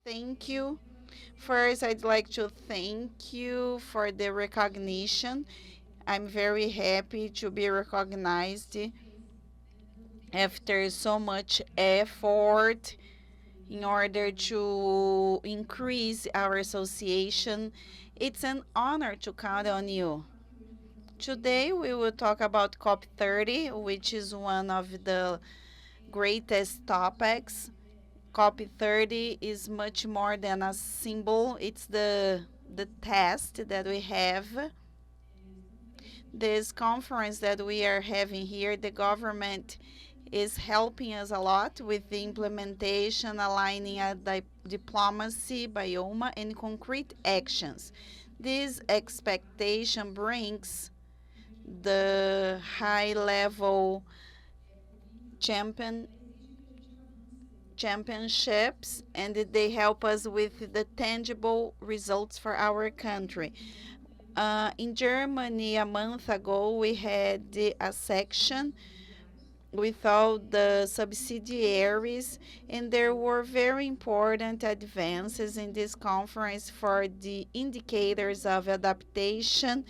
Thank you. First, I'd like to thank you for the recognition. I'm very happy to be recognized after so much effort in order to increase our association. It's an honor to count on you. Today, we will talk about COP30, which is one of the greatest topics. COP30 is much more than a symbol, it's the test that we have. This conference that we are having here, the government is helping us a lot with the implementation, aligning a diplomacy, bioma, and concrete actions. This expectation brings the high level champion championships, and they help us with the tangible results for our country. In Germany, a month ago, we had a section with all the subsidiaries, and there were very important advances in this conference for the indicators of adaptation,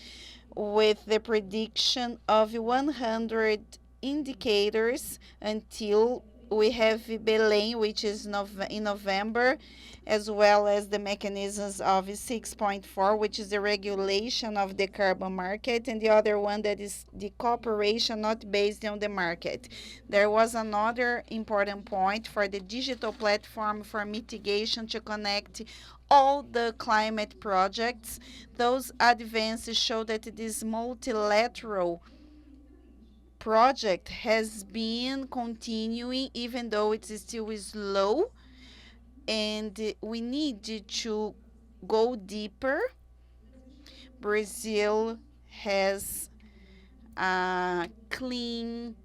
with the prediction of 100 indicators until we have Belém, which is in November, as well as the mechanisms of 6.4, which is the regulation of the carbon market, and the other one that is the cooperation not based on the market. There was another important point for the digital platform for mitigation to connect all the climate projects. Those advances show that this multilateral project has been continuing even though it is still slow, and we need to go deeper. Brazil has a clean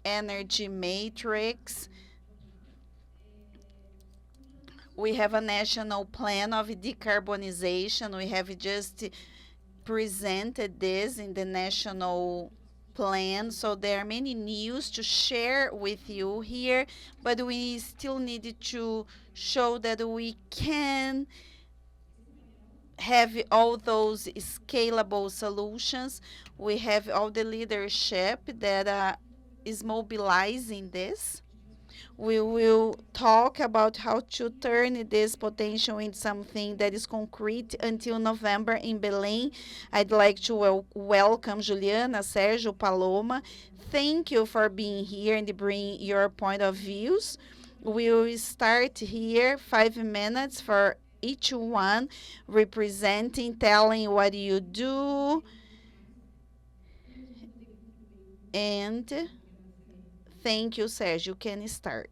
energy matrix. We have a national plan of decarbonization. We have just presented this in the national plan, so there are many news to share with you here, but we still need to show that we can have all those scalable solutions. We have all the leadership that is mobilizing this. We will talk about how to turn this potential into something that is concrete until November in Belém. I'd like to welcome Juliana, Sérgio, Paloma. Thank you for being here and bringing your point of views. We will start here 5 minutes for each one, representing, telling what you do, and thank you, Sérgio. You can start.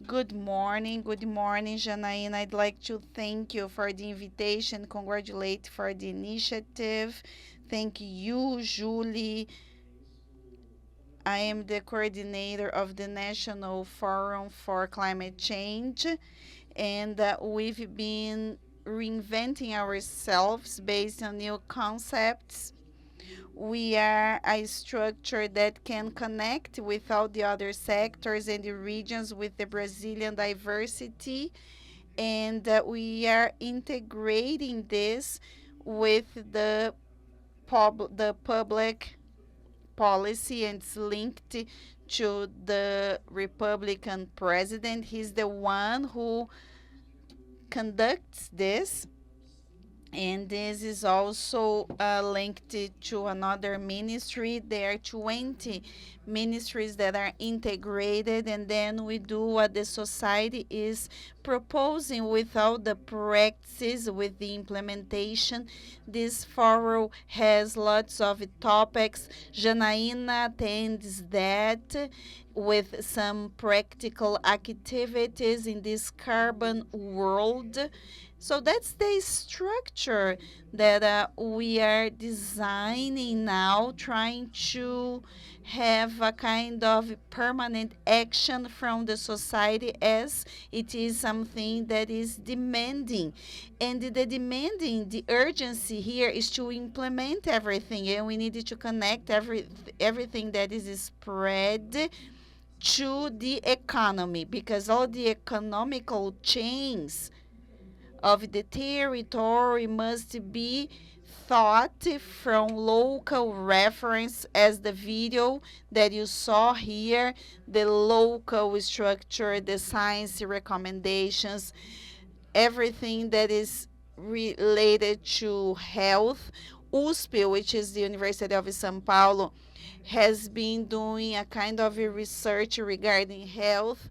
Good morning, Janaina. I'd like to thank you for the invitation, congratulate for the initiative. Thank you, Julie. I am the coordinator of the National Forum for Climate Change, and we've been reinventing ourselves based on new concepts. We are a structure that can connect with all the other sectors and the regions with the Brazilian diversity, and we are integrating this with the public policy, and it's linked to the Republican president. He's the one who conducts this, and this is also linked to another ministry. There are 20 ministries that are integrated, and then we do what the society is proposing with all the practices, with the implementation. This forum has lots of topics. Janaina attends that with some practical activities in this carbon world. So that's the structure that we are designing now, trying to have a kind of permanent action from the society, as it is something that is demanding. And the demanding, the urgency here is to implement everything, and we need to connect everything that is spread to the economy, because all the economical chains of the territory must be thought from local reference, as the video that you saw here, the local structure, the science recommendations, everything that is related to health. USP, which is the University of São Paulo, has been doing a kind of a research regarding health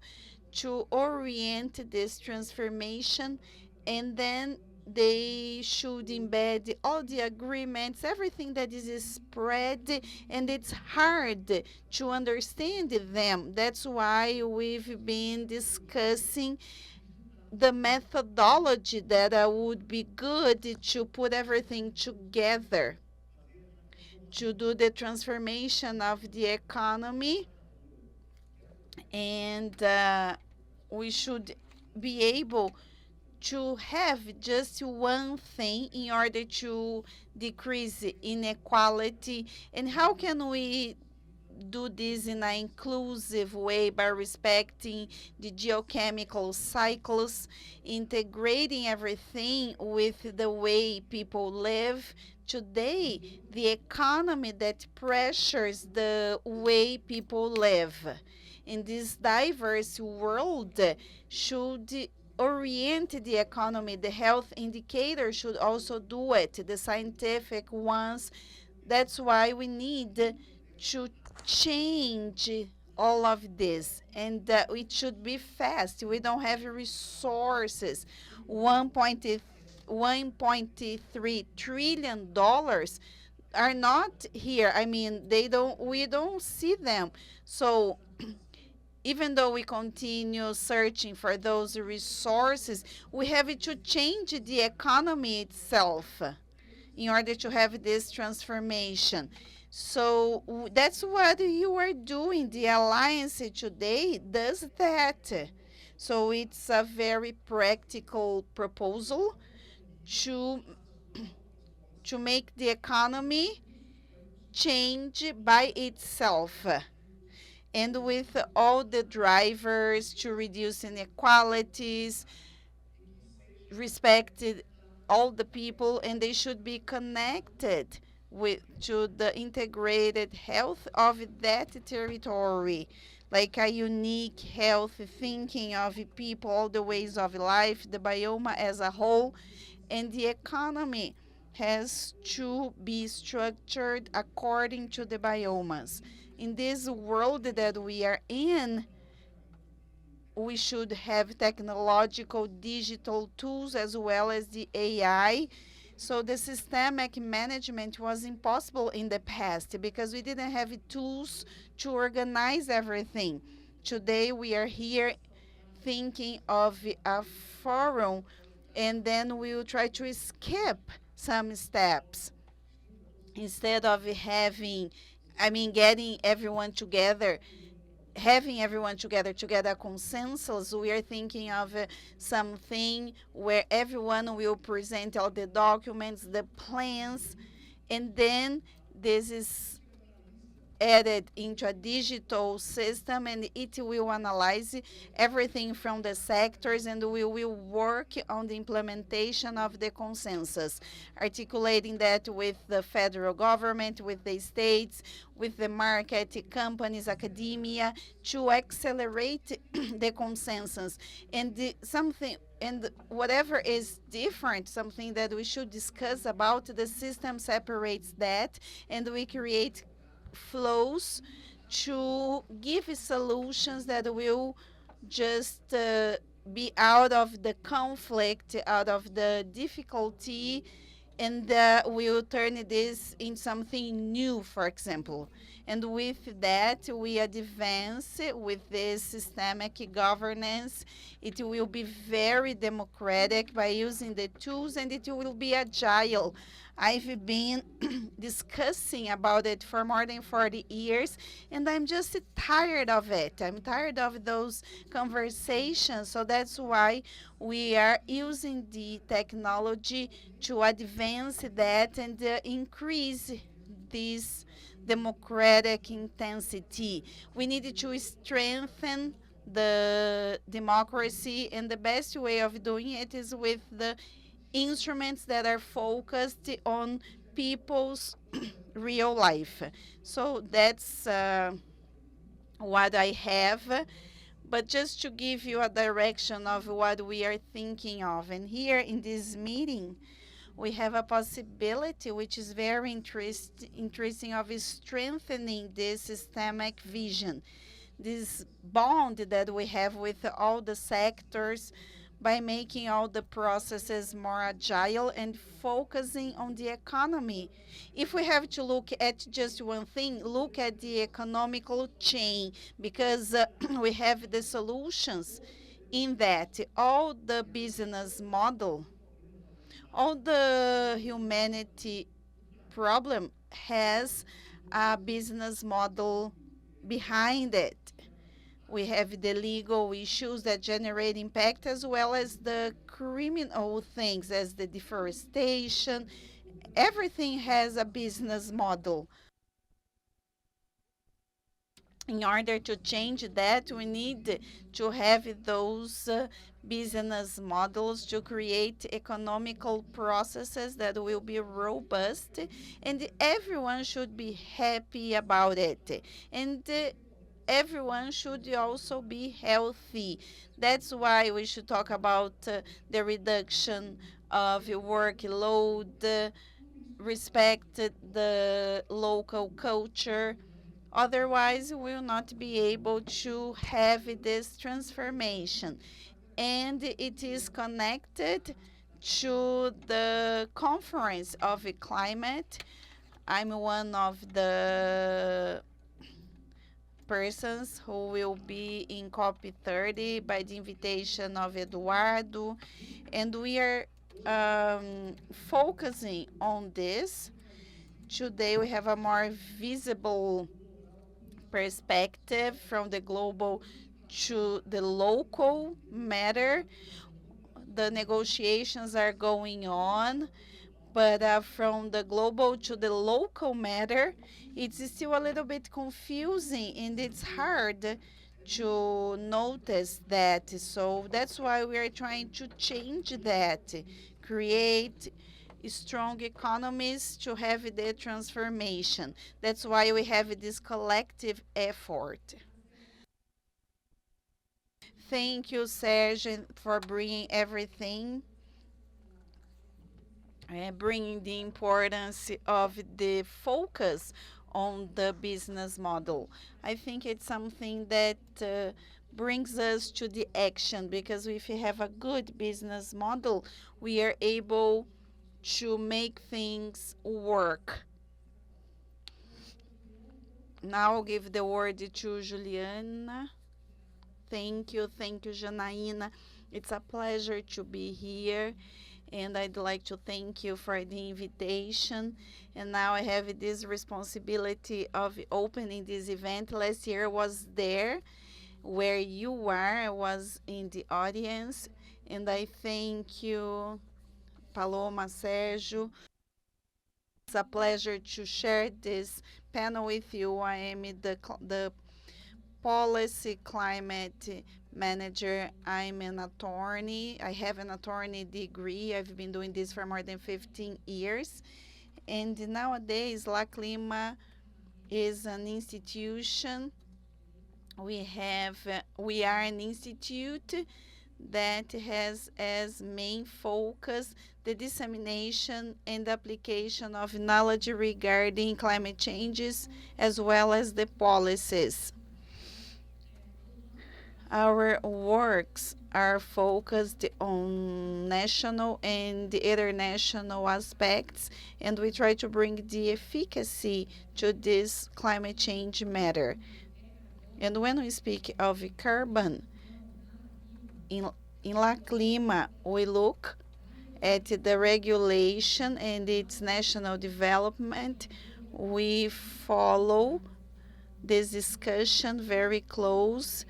to orient this transformation, and then they should embed all the agreements, everything that is spread, and it's hard to understand them. That's why we've been discussing the methodology that would be good to put everything together to do the transformation of the economy. And we should be able to have just one thing in order to decrease inequality. And how can we do this in an inclusive way? By respecting the geochemical cycles, integrating everything with the way people live. Today, the economy that pressures the way people live in this diverse world should orient the economy. The health indicators should also do it, the scientific ones. That's why we need to change all of this, and it should be fast. We don't have resources. 1.3 trillion dollars are not here. I mean, we don't see them. So even though we continue searching for those resources, we have to change the economy itself in order to have this transformation. So that's what you are doing. The Alliance today does that. So it's a very practical proposal to make the economy change by itself, and with all the drivers to reduce inequalities, respected all the people, and they should be connected to the integrated health of that territory, like a unique health thinking of people, all the ways of life, the biome as a whole. And the economy has to be structured according to the biomas. In this world that we are in, we should have technological digital tools as well as the AI. So the systemic management was impossible in the past because we didn't have tools to organize everything. Today we are here thinking of a forum, and then we will try to skip some steps instead of getting everyone together, having everyone together to get a consensus. We are thinking of something where everyone will present all the documents, the plans, and then this is added into a digital system, and it will analyze everything from the sectors, and we will work on the implementation of the consensus, articulating that with the federal government, with the states, with the market, companies, academia, to accelerate the consensus. And whatever is different, something that we should discuss about, the system separates that, and we create flows to give solutions that will just be out of the conflict, out of the difficulty, and we'll turn this in something new, for example. And with that, we advance with this systemic governance. It will be very democratic by using the tools, and it will be agile. I've been discussing about it for more than 40 years, and I'm just tired of it. I'm tired of those conversations. So that's why we are using the technology to advance that and increase this democratic intensity. We need to strengthen the democracy, and the best way of doing it is with the instruments that are focused on people's real life. So that's what I have. But just to give you a direction of what we are thinking of. And here in this meeting, we have a possibility which is very interesting of strengthening this systemic vision, this bond that we have with all the sectors by making all the processes more agile and focusing on the economy. If we have to look at just one thing, look at the economical chain, because we have the solutions in that. All the business model, all the humanity problem has a business model behind it. We have the legal issues that generate impact, as well as the criminal things, as the deforestation. Everything has a business model. In order to change that, we need to have those business models to create economical processes that will be robust, and everyone should be happy about it. And everyone should also be healthy. That's why we should talk about the reduction of workload, respect the local culture. Otherwise, we will not be able to have this transformation. And it is connected to the conference of climate. I'm one of the persons who will be in COP30 by the invitation of Eduardo, and we are focusing on this. Today we have a more visible perspective from the global to the local matter. The negotiations are going on, but from the global to the local matter, it's still a little bit confusing and it's hard to notice that. So that's why we are trying to change that, create strong economies to have the transformation. That's why we have this collective effort. Thank you, Sérgio, for bringing everything, bringing the importance of the focus on the business model. I think it's something that brings us to the action, because if we have a good business model, we are able to make things work. Now I'll give the word to Juliana. Thank you, Janaina. It's a pleasure to be here, and I'd like to thank you for the invitation. And now I have this responsibility of opening this event. Last year I was there where you are, I was in the audience, and I thank you, Paloma, Sérgio. It's a pleasure to share this panel with you. I am the policy climate manager. I'm an attorney. I have an attorney degree. I've been doing this for more than 15 years. And nowadays, La Clima is an institution. We are an institute that has as main focus the dissemination and application of knowledge regarding climate changes, as well as the policies. Our works are focused on national and international aspects, and we try to bring the efficacy to this climate change matter. And when we speak of carbon, in La Clima, we look at the regulation and its national development, we follow this discussion very close.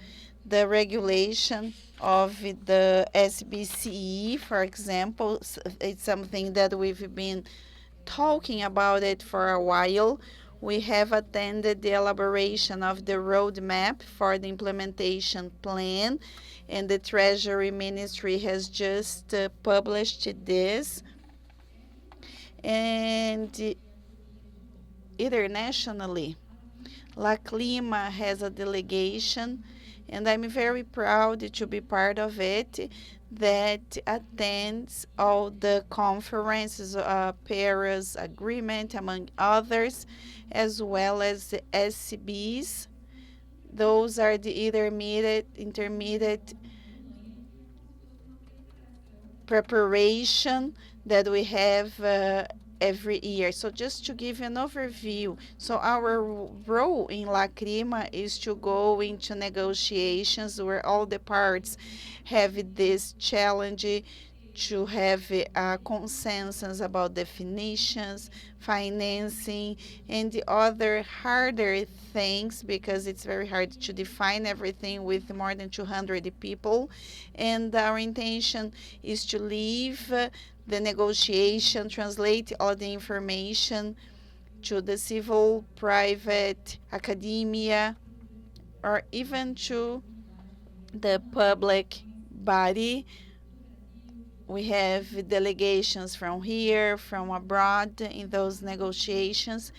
The regulation of the SBCE, for example, it's something that we've been talking about it for a while. We have attended the elaboration of the roadmap for the implementation plan, and the Treasury Ministry has just published this. And internationally, Clima has a delegation, and I'm very proud to be part of it, that attends all the conferences, Paris Agreement, among others, as well as the SCBs. Those are the intermediate preparation that we have every year. So just to give you an overview, so our role in Clima is to go into negotiations where all the parts have this challenge to have a consensus about definitions, financing, and the other harder things, because it's very hard to define everything with more than 200 people. And our intention is to leave the negotiation, translate all the information to the civil, private, academia, or even to the public body. We have delegations from here, from abroad in those negotiations.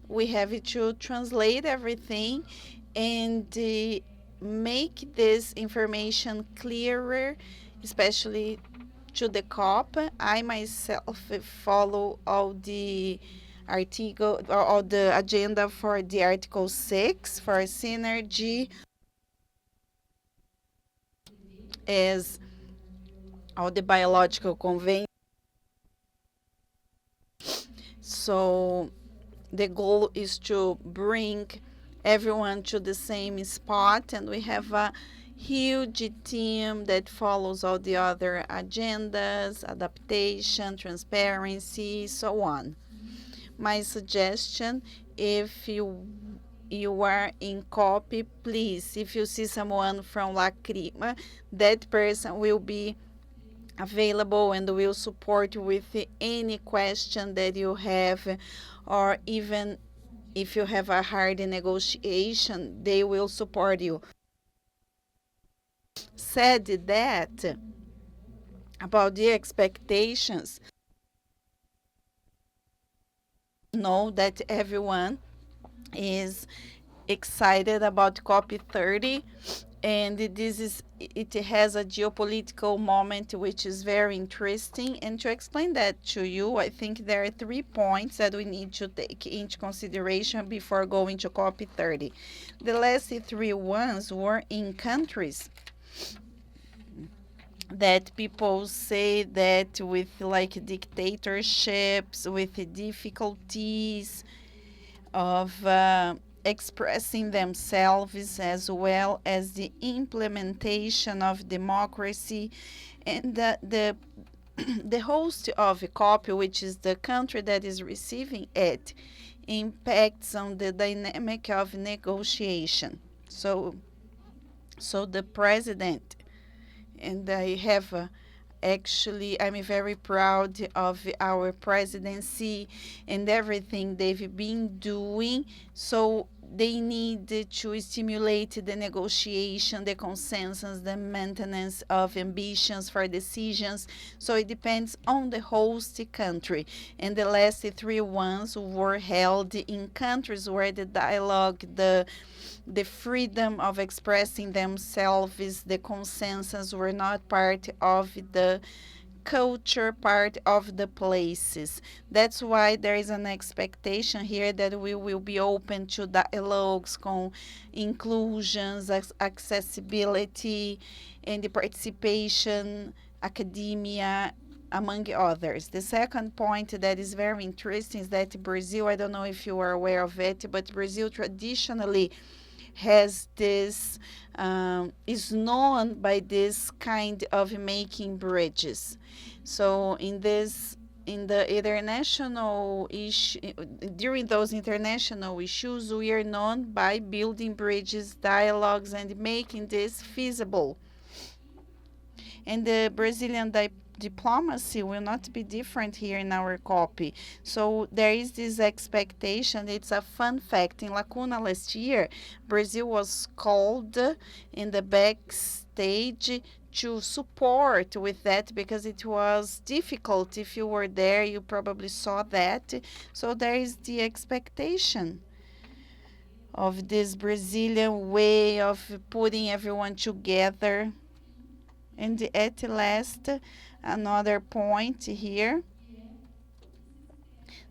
We have to translate everything and make this information clearer, especially to the COP. I myself follow all the article or all the agenda for the Article 6 for synergy, as all the biological convention. So the goal is to bring everyone to the same spot, and we have a huge team that follows all the other agendas, adaptation, transparency, so on. My suggestion, if you are in copy, please, if you see someone from Clima, that person will be available and will support with any question that you have, or even if you have a hard negotiation, they will support you. Said that, about the expectations, know that everyone is excited about COP30, and it has a geopolitical moment which is very interesting. And to explain that to you, I think there are 3 points that we need to take into consideration before going to COP30. The last 3 ones were in countries that people say that with dictatorships, with difficulties of expressing themselves, as well as the implementation of democracy, and the the host of a COP, which is the country that is receiving it, impacts on the dynamic of negotiation. So the president, and I have actually, I'm very proud of our presidency and everything they've been doing. So they need to stimulate the negotiation, the consensus, the maintenance of ambitions for decisions. So it depends on the host country. And the last 3 ones were held in countries where the dialogue, the freedom of expressing themselves, the consensus were not part of the culture, part of the places. That's why there is an expectation here that we will be open to dialogues, inclusions, accessibility, and the participation, academia, among others. The second point that is very interesting is that Brazil, I don't know if you are aware of it, but Brazil traditionally has this is known by this kind of making bridges. So in the international issue, during those international issues, we are known by building bridges, dialogues, and making this feasible. And the Brazilian diplomacy will not be different here in our copy. So there is this expectation. It's a fun fact. In Lacuna last year, Brazil was called in the backstage to support with that because it was difficult. If you were there, you probably saw that. So there is the expectation of this Brazilian way of putting everyone together. And at last, another point here,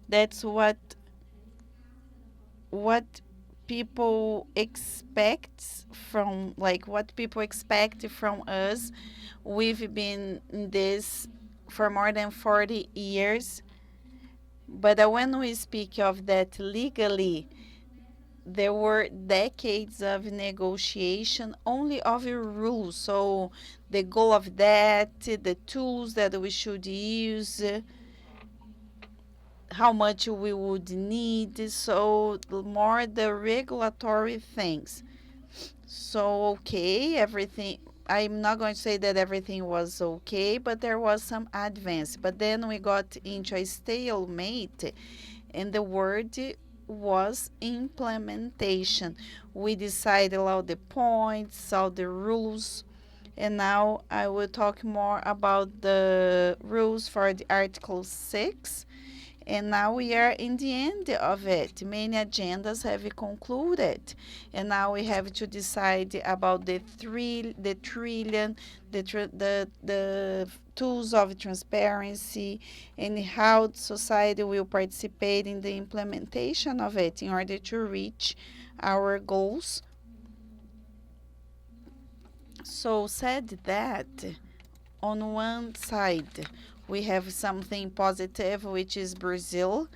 that's what people expect from, like, what people expect from us. We've been in this for more than 40 years, but when we speak of that legally, there were decades of negotiation only of rules. So the goal of that, the tools that we should use, how much we would need. So more the regulatory things. So okay, everything. I'm not going to say that everything was okay, but there was some advance. But then we got into a stalemate, and the word was implementation. We decided all the points, all the rules, and now I will talk more about the rules for the Article 6. And now we are in the end of it. Many agendas have concluded, and now we have to decide about the trillion, the tools of transparency, and how society will participate in the implementation of it in order to reach our goals. So said that, on one side, we have something positive, which is Brazil,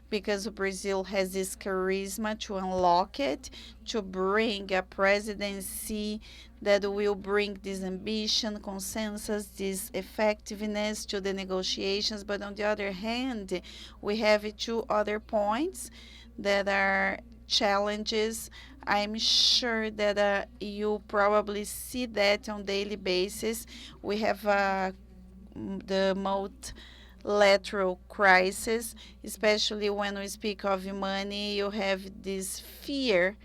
because Brazil has this charisma to unlock it, to bring a presidency that will bring this ambition, consensus, this effectiveness to the negotiations. But on the other hand, we have two other points that are challenges. I'm sure that you probably see that on daily basis. We have the multilateral crisis, especially when we speak of money. You have this fear.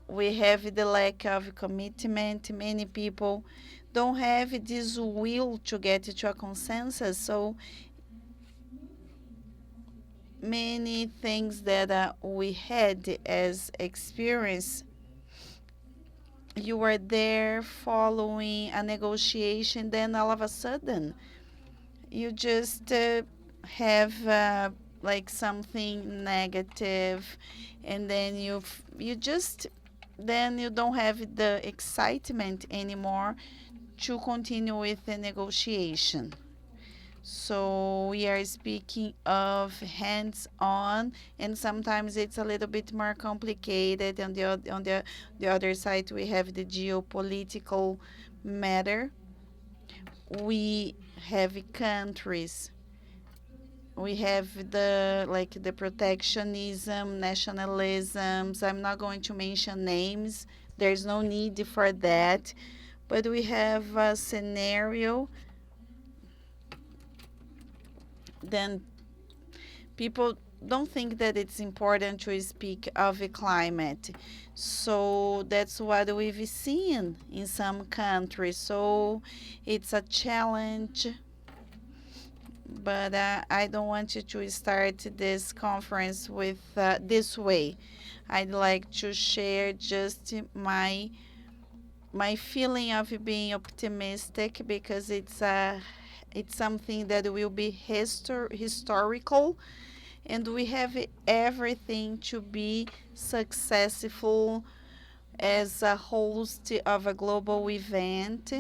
We have the lack of commitment. Many people don't have this will to get to a consensus. So many things that we had as experience, you were there following a negotiation, then all of a sudden you just have like something negative, and then you just, then you don't have the excitement anymore to continue with the negotiation. So we are speaking of hands-on, and sometimes it's a little bit more complicated. On the other side, we have the geopolitical matter. We have countries. We have the protectionism, nationalisms. I'm not going to mention names. There's no need for that. But we have a scenario. Then people don't think that it's important to speak of a climate. So that's what we've seen in some countries. So it's a challenge, but I don't want you to start this conference with this way. I'd like to share just my feeling of being optimistic, because it's something that will be historical, and we have everything to be successful as a host of a global event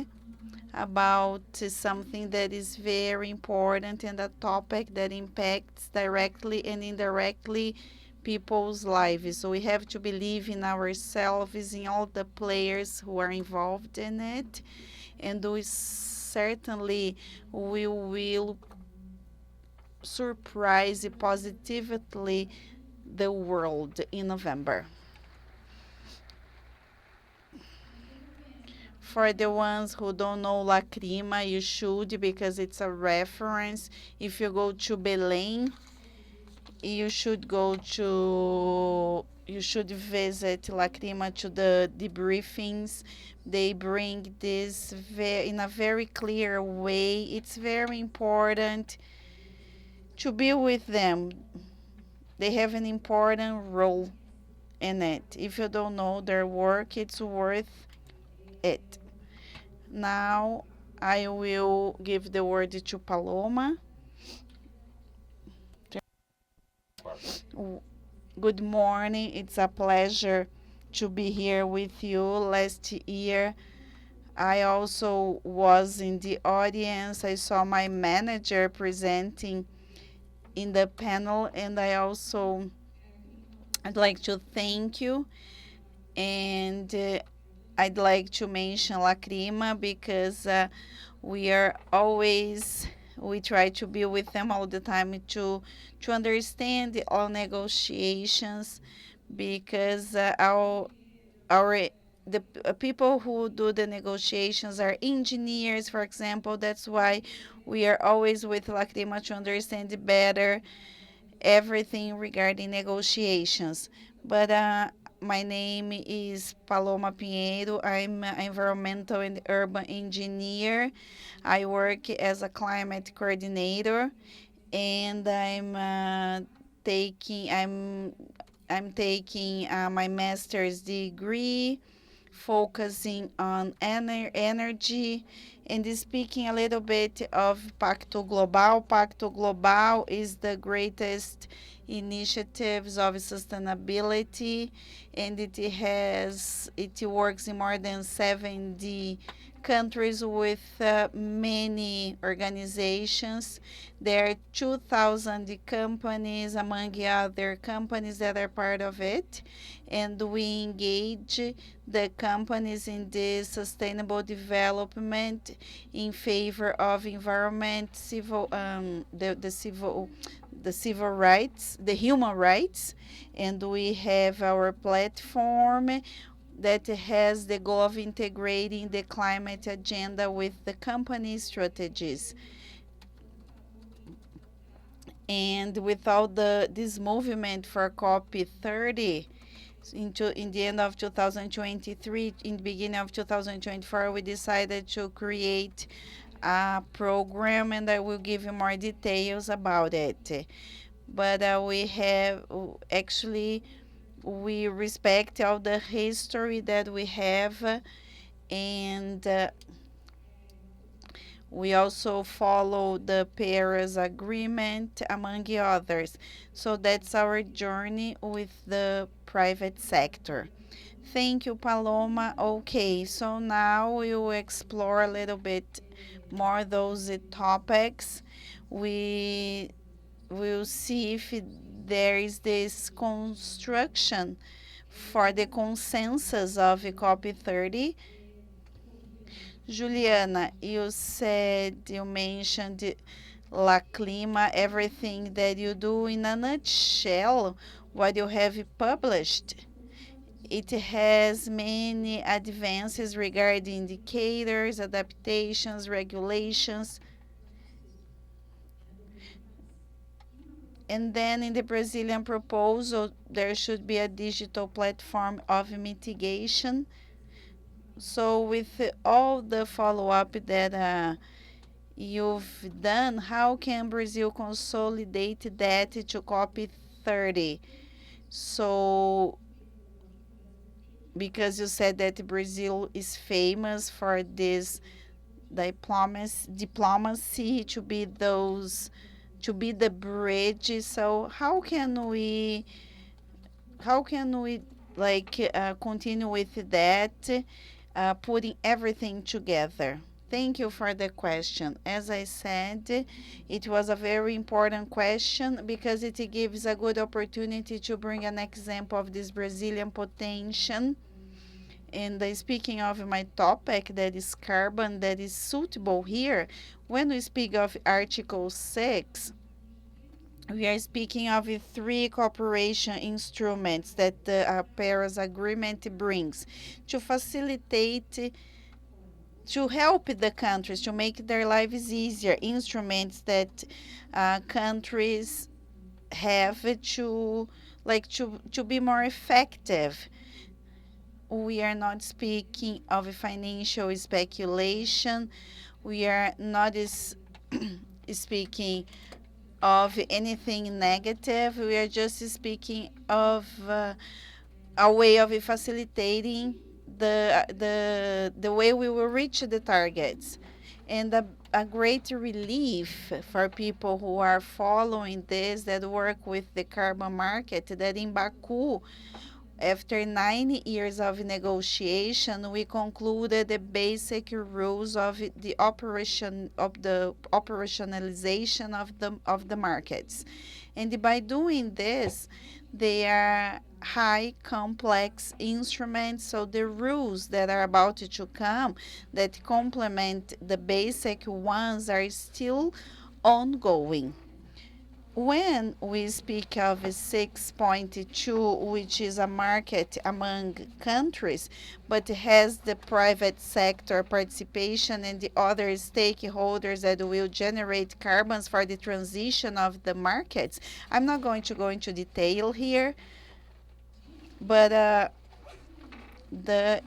about something that is very important and a topic that impacts directly and indirectly people's lives. So we have to believe in ourselves, in all the players who are involved in it, and we certainly we will surprise positively the world in November. For the ones who don't know La Clima, you should, because it's a reference. If you go to Belém, you should visit La Clima to the debriefings. They bring this in a very clear way. It's very important to be with them. They have an important role in it. If you don't know their work, it's worth it. Now I will give the word to Paloma. Good morning. It's a pleasure to be here with you. Last year, I also was in the audience. I saw my manager presenting in the panel, and I'd like to thank you. And I'd like to mention La Clima because we try to be with them all the time to understand all negotiations, because the people who do the negotiations are engineers, for example. That's why we are always with La Clima to understand better everything regarding negotiations. But my name is Paloma Pinheiro. I'm an environmental and urban engineer. I work as a climate coordinator, and I'm taking my master's degree focusing on energy, and speaking a little bit of Pacto Global. Pacto Global is the greatest initiatives of sustainability, and it works in more than 70 countries with many organizations. There are 2,000 companies, among other companies, that are part of it, and we engage the companies in this sustainable development in favor of environment, the civil rights, the human rights, and we have our platform that has the goal of integrating the climate agenda with the company strategies. And without this movement for COP30, in the end of 2023, in the beginning of 2024, we decided to create a program, and I will give you more details about it. But we respect all the history that we have, and we also follow the Paris Agreement, among others. So that's our journey with the private sector. Thank you, Paloma. Okay, so now we will explore a little bit more those topics. We will see if there is this construction for the consensus of COP30. Juliana, you mentioned La Clima, everything that you do in a nutshell, what you have published. It has many advances regarding indicators, adaptations, regulations. And then in the Brazilian proposal, there should be a digital platform of mitigation. So with all the follow-up that you've done, how can Brazil consolidate that to COP30? So, because you said that Brazil is famous for this diplomacy to be the bridge. So how can we continue with that, putting everything together? Thank you for the question. As I said, it was a very important question because it gives a good opportunity to bring an example of this Brazilian potential. And speaking of my topic, that is carbon, that is suitable here, when we speak of Article 6, we are speaking of three cooperation instruments that the Paris Agreement brings to facilitate, to help the countries to make their lives easier, instruments that countries have to to be more effective. We are not speaking of financial speculation. We are not speaking of anything negative. We are just speaking of a way of facilitating the way we will reach the targets. And a great relief for people who are following this, that work with the carbon market, that in Baku, after 9 years of negotiation, we concluded the basic rules of the operationalization of the markets. And by doing this, they are high complex instruments, so the rules that are about to come that complement the basic ones are still ongoing. When we speak of 6.2, which is a market among countries, but has the private sector participation and the other stakeholders that will generate carbons for the transition of the markets, I'm not going to go into detail here, but the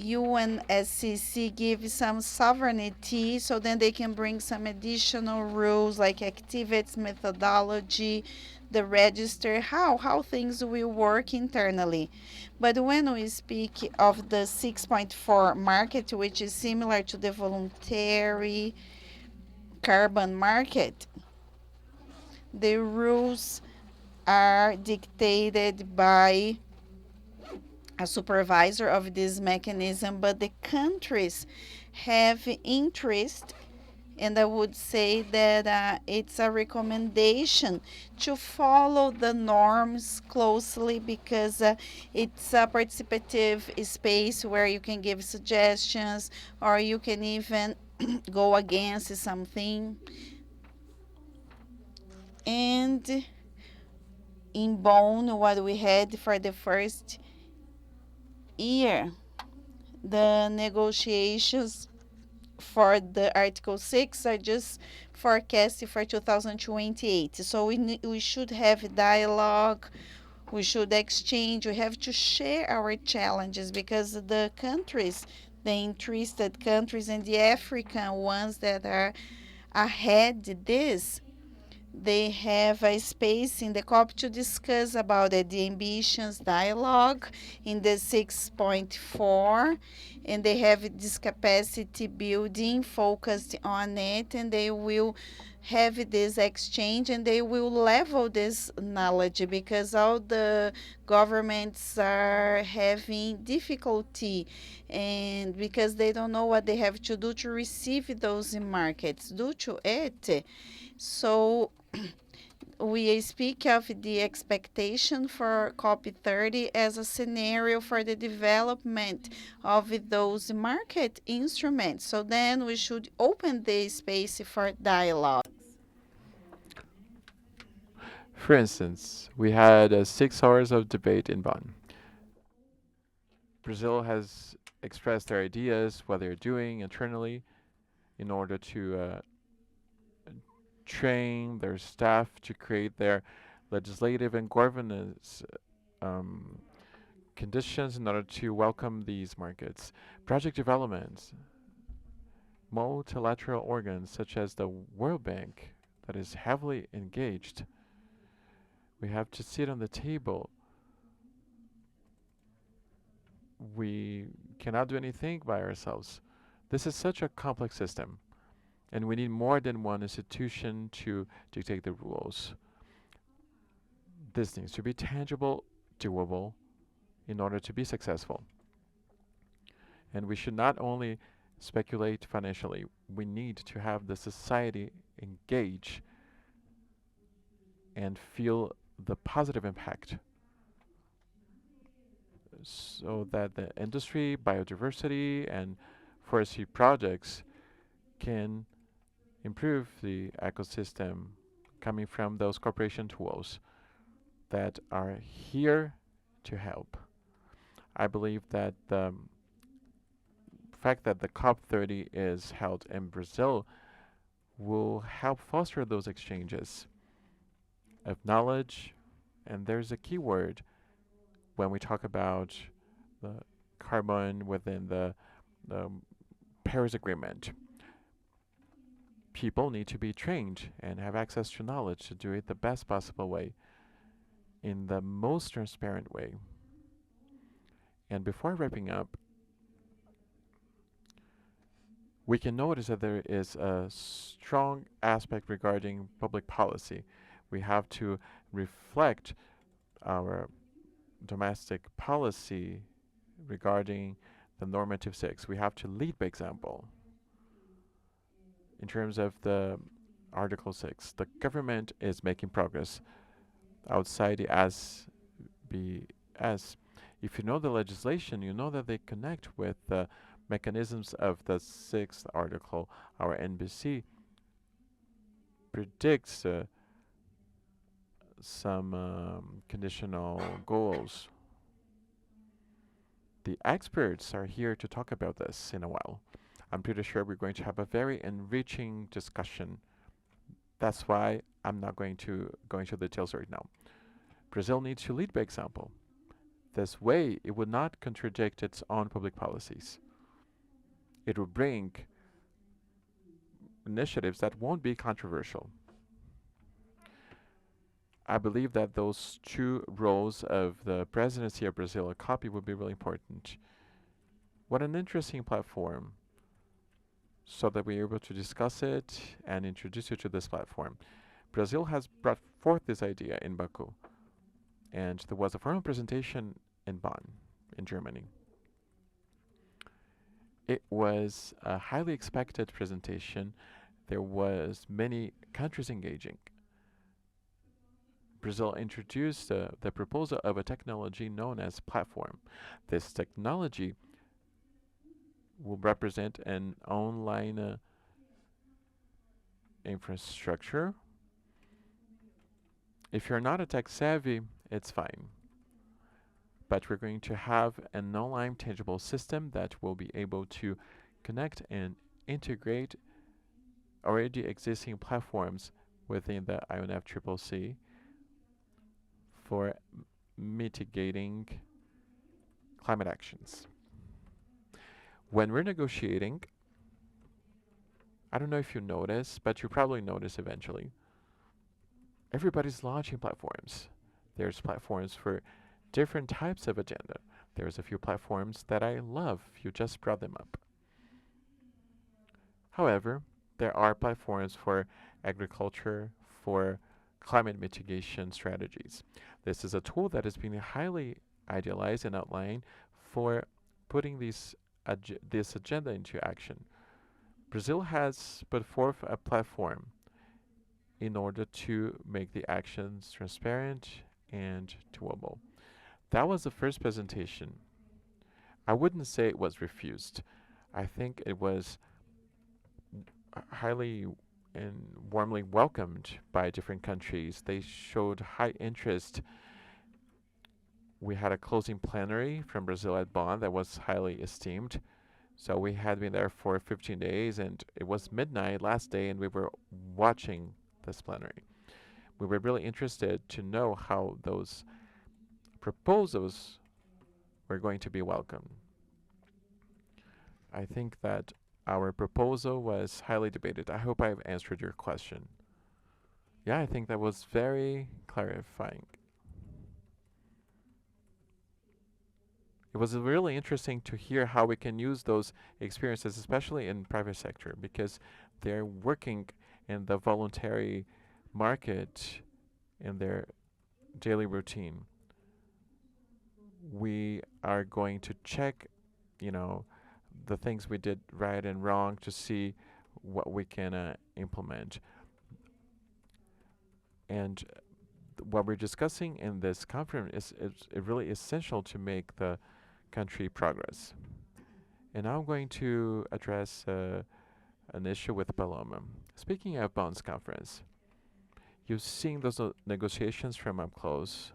UNSCC gives some sovereignty, so then they can bring some additional rules like activities methodology, the register, how things will work internally. But when we speak of the 6.4 market, which is similar to the voluntary carbon market, the rules are dictated by a supervisor of this mechanism, but the countries have interest, and I would say that it's a recommendation to follow the norms closely because it's a participative space where you can give suggestions or you can even go against something. And in Bonn, what we had for the first year, the negotiations for the Article 6 are just forecasted for 2028. So we should have dialogue, we should exchange, we have to share our challenges because the countries, the interested countries and the African ones that are ahead this, they have a space in the COP to discuss about it, the ambitions dialogue in the 6.4, and they have this capacity building focused on it, and they will have this exchange and they will level this knowledge because all the governments are having difficulty and because they don't know what they have to do to receive those markets due to it. So we speak of the expectation for COP30 as a scenario for the development of those market instruments. So then we should open the space for dialogue. For instance, we had 6 hours of debate in Bonn. Brazil has expressed their ideas, what they're doing internally in order to train their staff to create their legislative and governance um, conditions in order to welcome these markets. Project development, multilateral organs such as the World Bank that is heavily engaged. We have to sit on the table. We cannot do anything by ourselves. This is such a complex system, and we need more than one institution to dictate the rules. This needs to be tangible, doable, in order to be successful. And we should not only speculate financially. We need to have the society engage and feel the positive impact so that the industry, biodiversity, and forestry projects can improve the ecosystem coming from those cooperation tools that are here to help. I believe that the fact that the COP30 is held in Brazil will help foster those exchanges of knowledge. And there's a key word when we talk about the carbon within the Paris Agreement. People need to be trained and have access to knowledge to do it the best possible way, in the most transparent way. And before wrapping up, we can notice that there is a strong aspect regarding public policy. We have to reflect our domestic policy regarding the normative 6. We have to lead by example. In terms of the Article 6, the government is making progress outside the SBS. If you know the legislation, you know that they connect with the mechanisms of the 6th article. Our NBC predicts some conditional goals. The experts are here to talk about this in a while. I'm pretty sure we're going to have a very enriching discussion. That's why I'm not going to go into details right now. Brazil needs to lead by example. This way, it would not contradict its own public policies. It will bring initiatives that won't be controversial. I believe that those two roles of the presidency of Brazil, a copy, would be really important. What an interesting platform, so that we're able to discuss it and introduce you to this platform. Brazil has brought forth this idea in Baku, and there was a formal presentation in Bonn, in Germany. It was a highly expected presentation. There was many countries engaging. Brazil introduced the proposal of a technology known as platform. This technology will represent an online infrastructure. If you're not a tech savvy, it's fine. But we're going to have an online tangible system that will be able to connect and integrate already existing platforms within the IONFCCC for mitigating climate actions. When we're negotiating, I don't know if you notice, but you probably notice eventually, everybody's launching platforms. There's platforms for different types of agenda. There's a few platforms that I love. You just brought them up. However, there are platforms for agriculture, for climate mitigation strategies. This is a tool that has been highly idealized and outlined for putting this agenda into action. Brazil has put forth a platform in order to make the actions transparent and doable. That was the first presentation. I wouldn't say it was refused. I think it was highly and warmly welcomed by different countries. They showed high interest. We had a closing plenary from Brazil at Bonn that was highly esteemed. So we had been there for 15 days, and it was midnight last day, and we were watching this plenary. We were really interested to know how those proposals were going to be welcomed. I think that our proposal was highly debated. I hope I've answered your question. Yeah, I think that was very clarifying. It was really interesting to hear how we can use those experiences, especially in private sector, because they're working in the voluntary market in their daily routine. We are going to check, the things we did right and wrong to see what we can implement. And what we're discussing in this conference is really essential to make the country progress. And now I'm going to address an issue with Paloma. Speaking of Bonds Conference, you've seen those negotiations from up close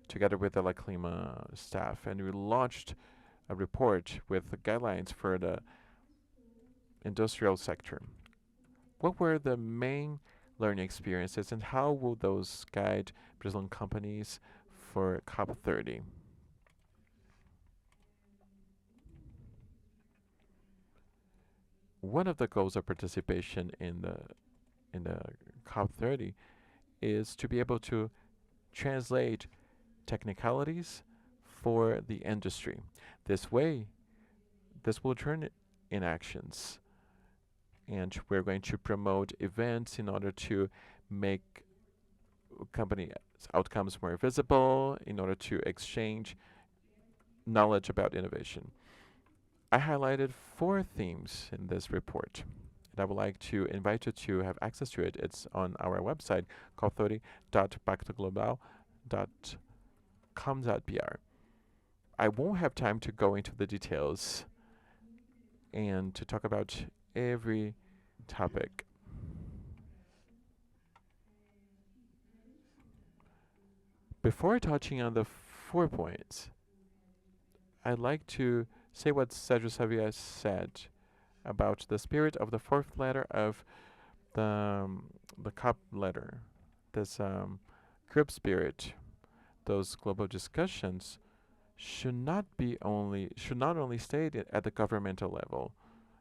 together with the Clima staff, and we launched a report with the guidelines for the industrial sector. What were the main learning experiences, and how will those guide Brazilian companies for COP30? One of the goals of participation in the COP30 is to be able to translate technicalities for the industry. This way, this will turn in actions. And we're going to promote events in order to make company outcomes more visible, in order to exchange knowledge about innovation. I highlighted 4 themes in this report, and I would like to invite you to have access to it. It's on our website, cop30.pactoglobal.com.br. I won't have time to go into the details and to talk about every topic. Before touching on the 4 points, I'd like to say what Sérgio Xavier said about the spirit of the 4th letter of the COP letter. This group spirit, those global discussions should not only stay at the governmental level,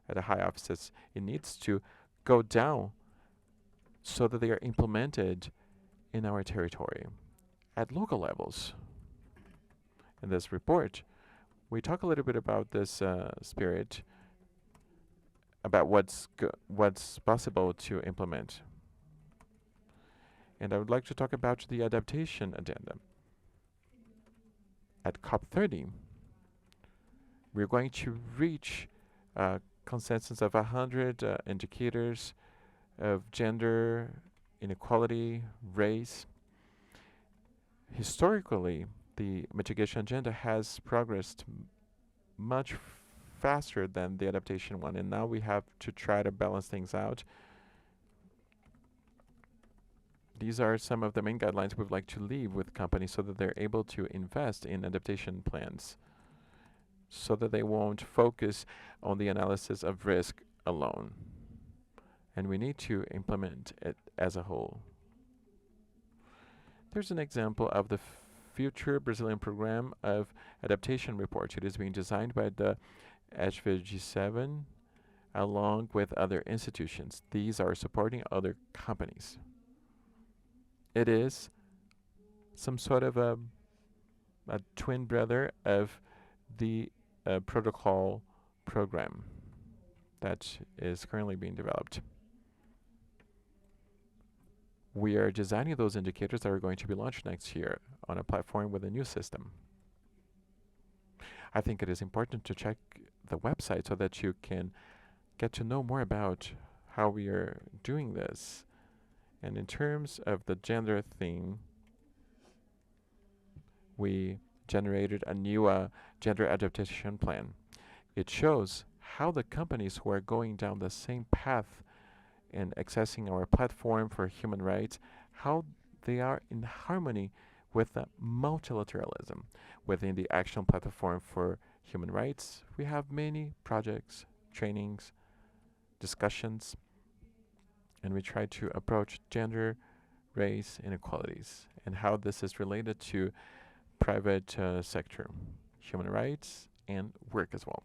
at the high offices. It needs to go down so that they are implemented in our territory at local levels. In this report, we talk a little bit about this spirit, about what's possible to implement. And I would like to talk about the adaptation agenda. At COP30, we're going to reach a consensus of 100 indicators of gender, inequality, race. Historically, the mitigation agenda has progressed much faster than the adaptation one, and now we have to try to balance things out. These are some of the main guidelines we'd like to leave with companies so that they're able to invest in adaptation plans, so that they won't focus on the analysis of risk alone. And we need to implement it as a whole. There's an example of the future Brazilian program of adaptation report. It is being designed by the HVG7 along with other institutions. These are supporting other companies. It is some sort of a twin brother of the protocol program that is currently being developed. We are designing those indicators that are going to be launched next year on a platform with a new system. I think it is important to check the website so that you can get to know more about how we are doing this. And in terms of the gender theme, we generated a new gender adaptation plan. It shows how the companies who are going down the same path and accessing our platform for human rights, how they are in harmony with the multilateralism. Within the Action Platform for Human Rights, we have many projects, trainings, discussions, and we try to approach gender, race, inequalities, and how this is related to private sector, human rights, and work as well.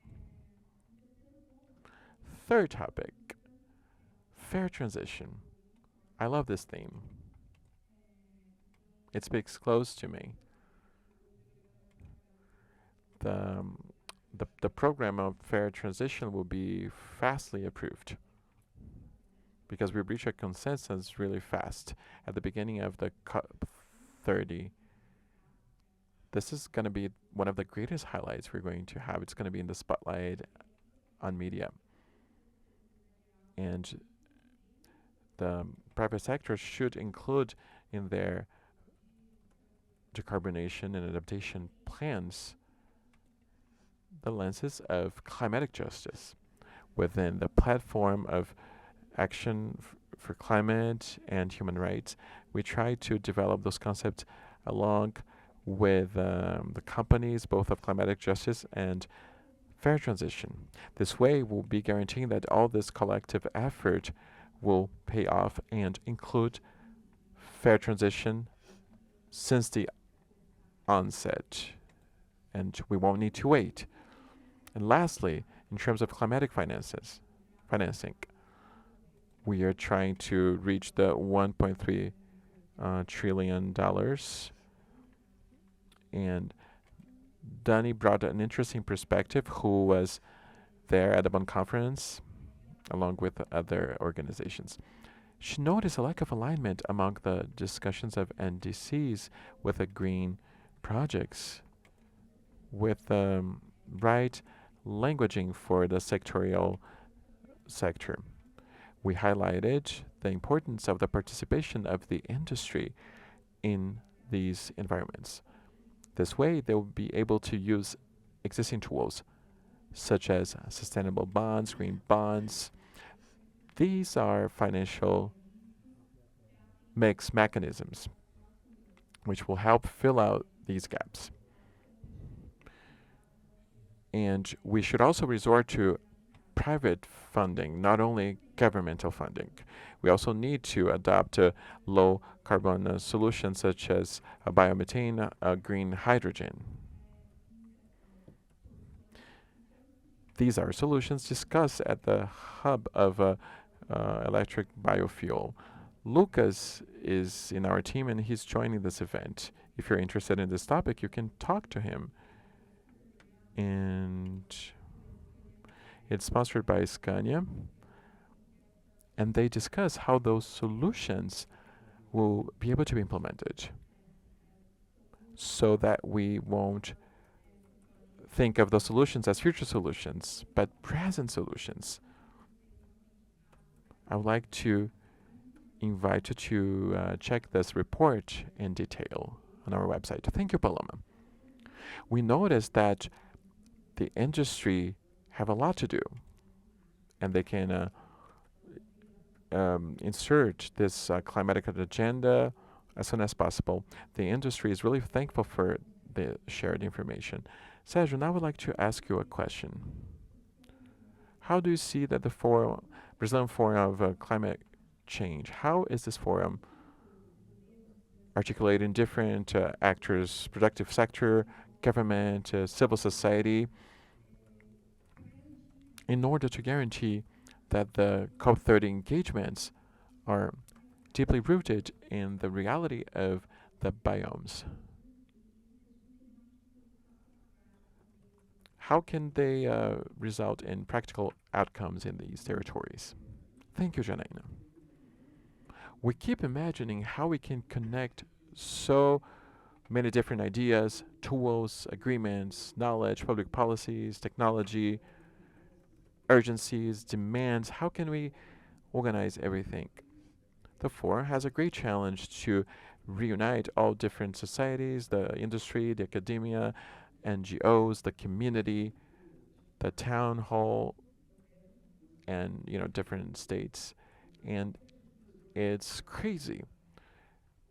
3rd topic, fair transition. I love this theme. It speaks close to me. The program of fair transition will be fastly approved because we reach a consensus really fast at the beginning of the COP30. This is going to be one of the greatest highlights we're going to have. It's going to be in the spotlight on media. And the private sector should include in their decarbonation and adaptation plans the lenses of climatic justice within the platform of action for climate and human rights. We try to develop those concepts along with the companies, both of climatic justice and fair transition. This way, we'll be guaranteeing that all this collective effort will pay off and include fair transition since the onset, and we won't need to wait. And lastly, in terms of climatic financing, we are trying to reach the $1.3 trillion. And Dani brought an interesting perspective, who was there at the Bonn conference along with other organizations. She noticed a lack of alignment among the discussions of NDCs with the green projects, with the right languaging for the sectorial sector. We highlighted the importance of the participation of the industry in these environments. This way, they will be able to use existing tools, such as sustainable bonds, green bonds. These are financial mix mechanisms, which will help fill out these gaps. And we should also resort to private funding, not only governmental funding. We also need to adopt low carbon solutions such as biomethane, green hydrogen. These are solutions discussed at the hub of electric biofuel. Lucas is in our team and he's joining this event. If you're interested in this topic, you can talk to him. And it's sponsored by Scania. And they discuss how those solutions will be able to be implemented so that we won't think of the solutions as future solutions, but present solutions. I would like to invite you to check this report in detail on our website. Thank you, Paloma. We noticed that the industry have a lot to do, and they can insert this climatic agenda as soon as possible. The industry is really thankful for the shared information. Sérgio, now I would like to ask you a question. How do you see that the Brazilian Forum of Climate Change, how is this forum articulating different actors, productive sector, government, civil society, in order to guarantee that the COP30 engagements are deeply rooted in the reality of the biomes? How can they result in practical outcomes in these territories? Thank you, Janaina. We keep imagining how we can connect so many different ideas, tools, agreements, knowledge, public policies, technology, urgencies, demands. How can we organize everything? The forum has a great challenge to reunite all different societies, the industry, the academia, NGOs, the community, the town hall, and different states. And it's crazy.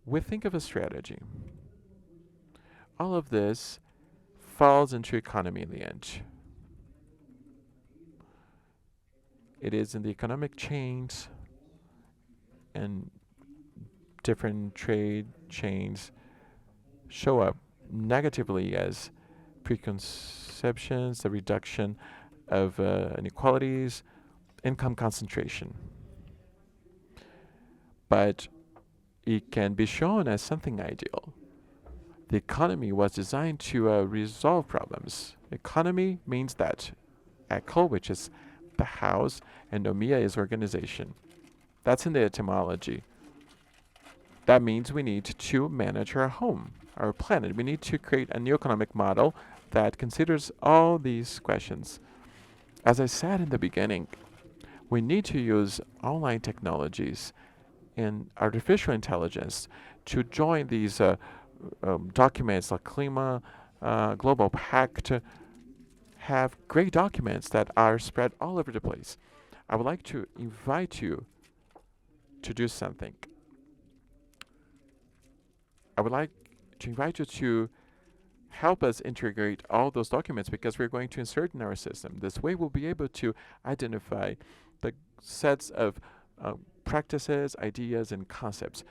We think of a strategy. All of this falls into economy in the end. It is in the economic chains and different trade chains show up negatively as preconceptions, the reduction of inequalities, income concentration. But it can be shown as something ideal. The economy was designed to resolve problems. Economy means that eco, which is the house, and nomia is organization. That's in the etymology. That means we need to manage our home, our planet. We need to create a new economic model that considers all these questions. As I said in the beginning, we need to use online technologies and artificial intelligence to join these documents like Clima, Global Pact, have great documents that are spread all over the place. I would like to invite you to do something. I would like to invite you to help us integrate all those documents because we're going to insert in our system. This way we'll be able to identify the sets of practices, ideas, and concepts.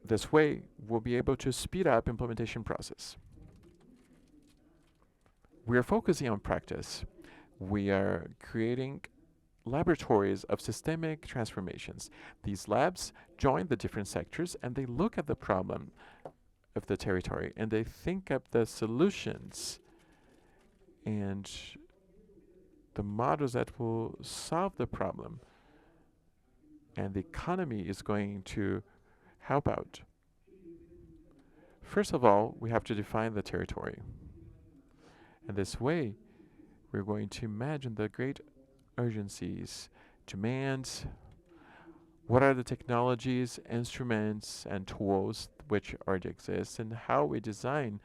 This way we'll be able to speed up implementation process. We are focusing on practice. We are creating laboratories of systemic transformations. These labs join the different sectors and they look at the problem of the territory and they think up the solutions and the models that will solve the problem. And the economy is going to help out. First of all, we have to define the territory. And this way, we're going to imagine the great urgencies, demands, what are the technologies, instruments, and tools which already exist, and how we design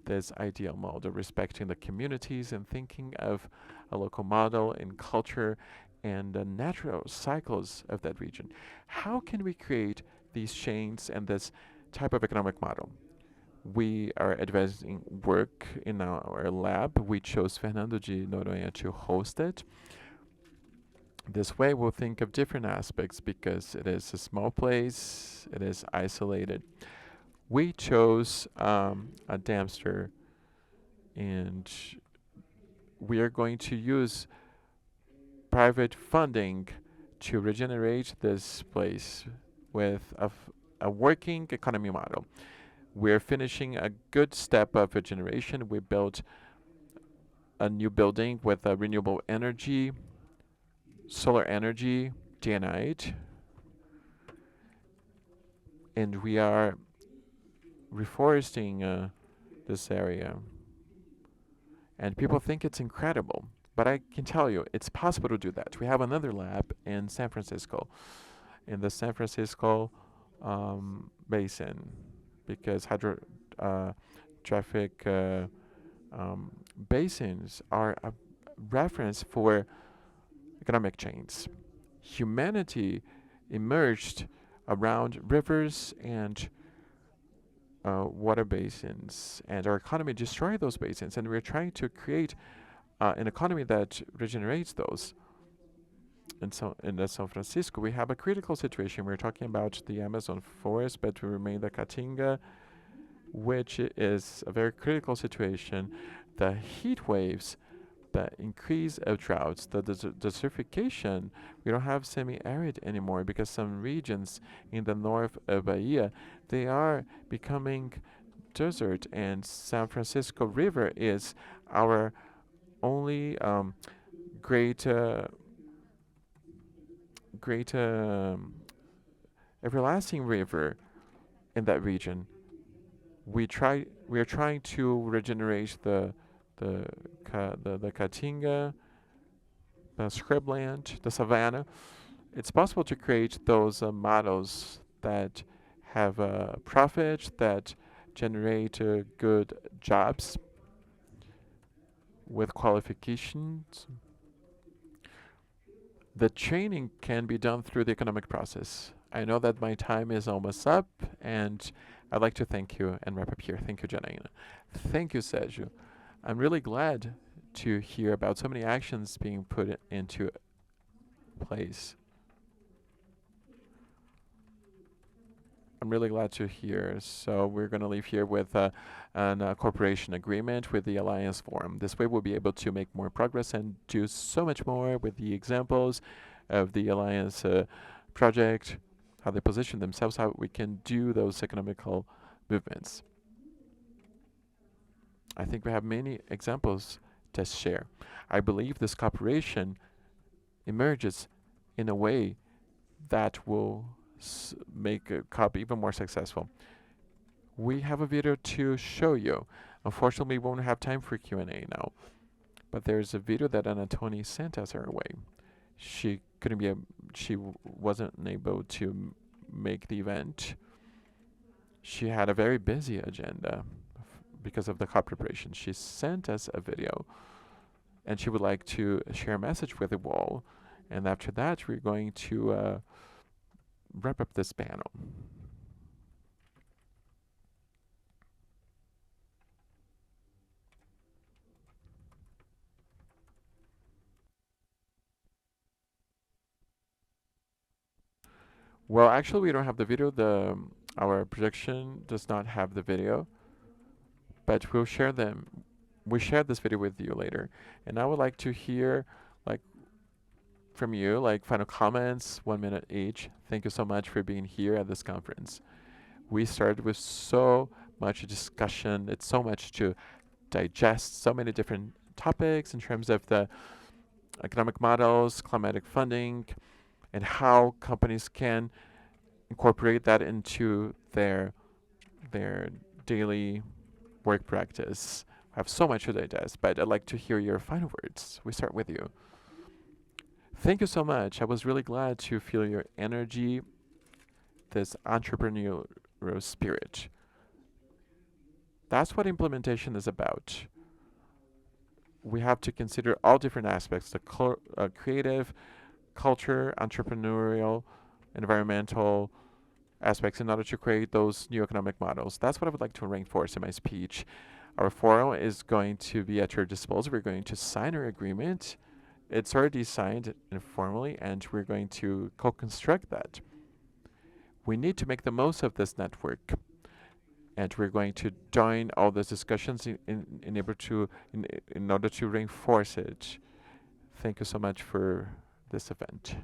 this ideal model, respecting the communities and thinking of a local model in culture and the natural cycles of that region. How can we create these chains and this type of economic model? We are advancing work in our lab. We chose Fernando de Noronha to host it. This way we'll think of different aspects because it is a small place, it is isolated. We chose a dumpster and we are going to use private funding to regenerate this place with a working economy model. We're finishing a good step of regeneration. We built a new building with renewable energy, solar energy, day and night. And we are reforesting this area. And people think it's incredible. But I can tell you, it's possible to do that. We have another lab in San Francisco, in the San Francisco basin, because hydrographic basins are a reference for economic chains. Humanity emerged around rivers and water basins, and our economy destroyed those basins, and we're trying to create an economy that regenerates those. And so in San Francisco, we have a critical situation. We're talking about the Amazon forest, but we remain the Caatinga, which is a very critical situation. The heat waves, the increase of droughts, the desertification, we don't have semi-arid anymore because some regions in the north of Bahia, they are becoming desert, and San Francisco River is our only great everlasting river in that region. We are trying to regenerate the Caatinga, the scrubland, the savanna. It's possible to create those models that have profit, that generate good jobs with qualifications. The training can be done through the economic process. I know that my time is almost up, and I'd like to thank you and wrap up here. Thank you, Janaina. Thank you, Sérgio. I'm really glad to hear about so many actions being put into place. I'm really glad to hear. So we're going to leave here with a cooperation agreement with the Alliance Forum. This way we'll be able to make more progress and do so much more with the examples of the Alliance project, how they position themselves, how we can do those economical movements. I think we have many examples to share. I believe this cooperation emerges in a way that will make a COP even more successful. We have a video to show you. Unfortunately, we won't have time for Q&A now. But there's a video that Anatoni sent us our way. She couldn't be, she wasn't able to make the event. She had a very busy agenda because of the COP preparation. She sent us a video, and she would like to share a message with you all. And after that, we're going to wrap up this panel. Well, actually, we don't have the video. Our projection does not have the video, but we'll share them. We share this video with you later, and I would like to hear, like, from you, like final comments, 1 minute each. Thank you so much for being here at this conference. We started with so much discussion. It's so much to digest, so many different topics in terms of the economic models, climatic funding, and how companies can incorporate that into their daily work practice. I have so much to digest, but I'd like to hear your final words. We start with you. Thank you so much. I was really glad to feel your energy, this entrepreneurial spirit. That's what implementation is about. We have to consider all different aspects, the creative, culture, entrepreneurial, environmental aspects in order to create those new economic models. That's what I would like to reinforce in my speech. Our forum is going to be at your disposal. We're going to sign our agreement. It's already signed informally, and we're going to co-construct that. We need to make the most of this network, and we're going to join all those discussions in order to reinforce it. Thank you so much for this event.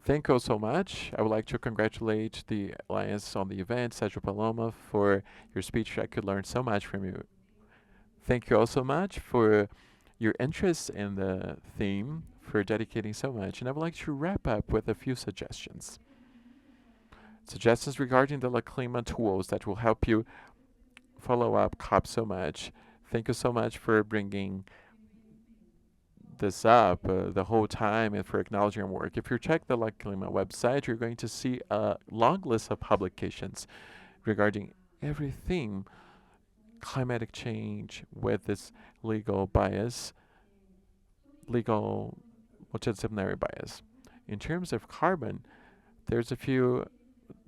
Thank you so much. I would like to congratulate the Alliance on the event, Sérgio, Paloma, for your speech. I could learn so much from you. Thank you all so much for your interest in the theme, for dedicating so much. And I would like to wrap up with a few suggestions. Suggestions regarding the Clima tools that will help you follow up COP so much. Thank you so much for bringing this up the whole time and for acknowledging our work. If you check the Clima website, you're going to see a long list of publications regarding everything climatic change with this legal bias, legal multidisciplinary bias. In terms of carbon, there's a few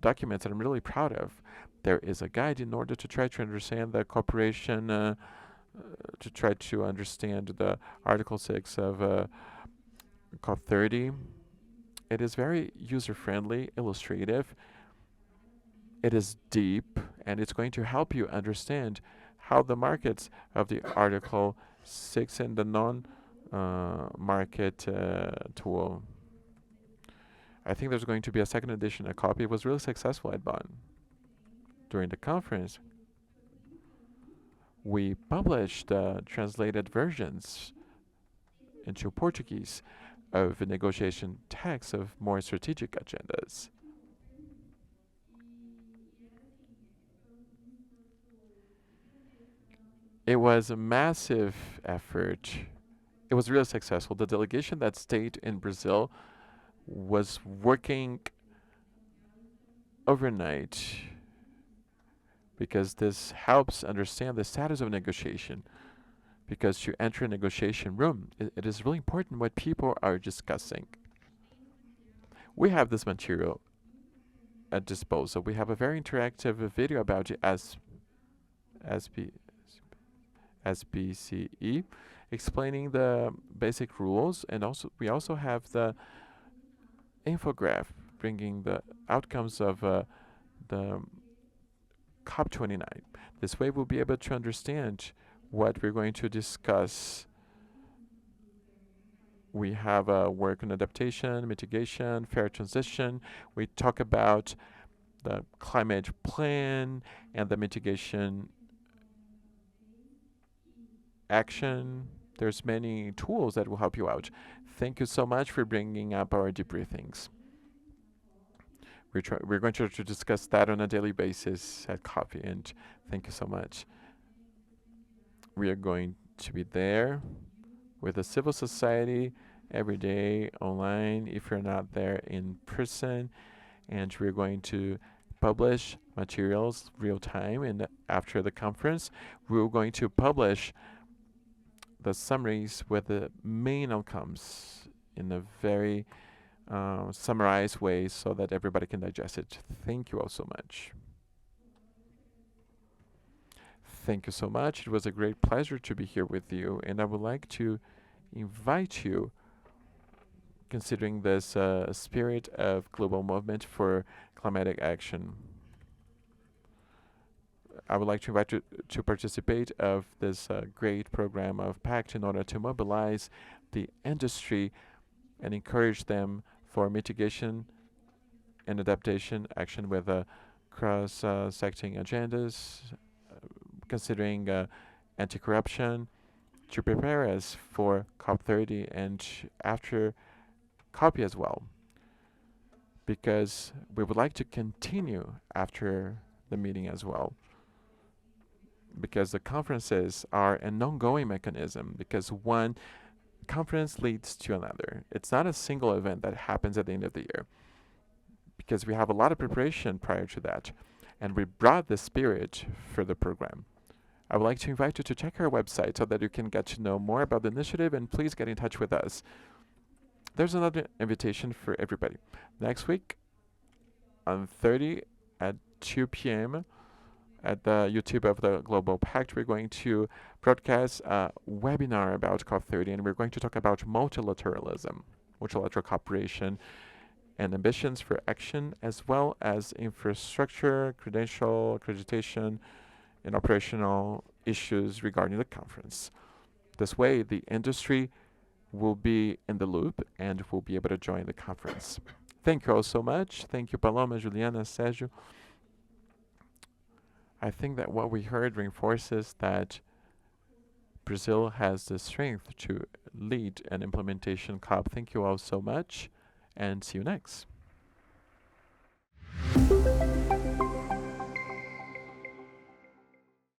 documents that I'm really proud of. There is a guide in order to try to understand the cooperation, to try to understand the Article 6 of COP30. It is very user-friendly, illustrative. It is deep, and it's going to help you understand how the markets of the Article 6 and the non-market tool. I think there's going to be a second edition. A copy was really successful at Bonn. During the conference, we published translated versions into Portuguese of the negotiation text of more strategic agendas. It was a massive effort. It was really successful. The delegation that stayed in Brazil was working overnight because this helps understand the status of negotiation. Because to enter a negotiation room, it is really important what people are discussing. We have this material at disposal. We have a very interactive video about it as SBCE, explaining the basic rules, and we also have the infograph bringing the outcomes of the COP29. This way we'll be able to understand what we're going to discuss. We have work on adaptation, mitigation, fair transition. We talk about the climate plan and the mitigation action. There's many tools that will help you out. Thank you so much for bringing up our debriefings. We're going to discuss that on a daily basis at Coffee, and thank you so much. We are going to be there with the civil society every day online if you're not there in person, and we're going to publish materials real time. And after the conference, we're going to publish the summaries with the main outcomes in a very summarized way so that everybody can digest it. Thank you all so much. Thank you so much. It was a great pleasure to be here with you, and I would like to invite you, considering this spirit of global movement for climatic action. I would like to invite you to participate of this great program of PACT in order to mobilize the industry and encourage them for mitigation and adaptation action with cross-secting agendas, considering anti-corruption, to prepare us for COP30 and after COP as well, because we would like to continue after the meeting as well, because the conferences are an ongoing mechanism, because one conference leads to another. It's not a single event that happens at the end of the year, because we have a lot of preparation prior to that, and we brought the spirit for the program. I would like to invite you to check our website so that you can get to know more about the initiative, and please get in touch with us. There's another invitation for everybody. Next week, on 30 at 2 p.m., at the YouTube of the Global Pact, we're going to broadcast a webinar about COP30, and we're going to talk about multilateralism, multilateral cooperation, and ambitions for action, as well as infrastructure, credential, accreditation, and operational issues regarding the conference. This way, the industry will be in the loop and will be able to join the conference. Thank you all so much. Thank you, Paloma, Juliana, Sérgio. I think that what we heard reinforces that Brazil has the strength to lead an implementation COP. Thank you all so much, and see you next.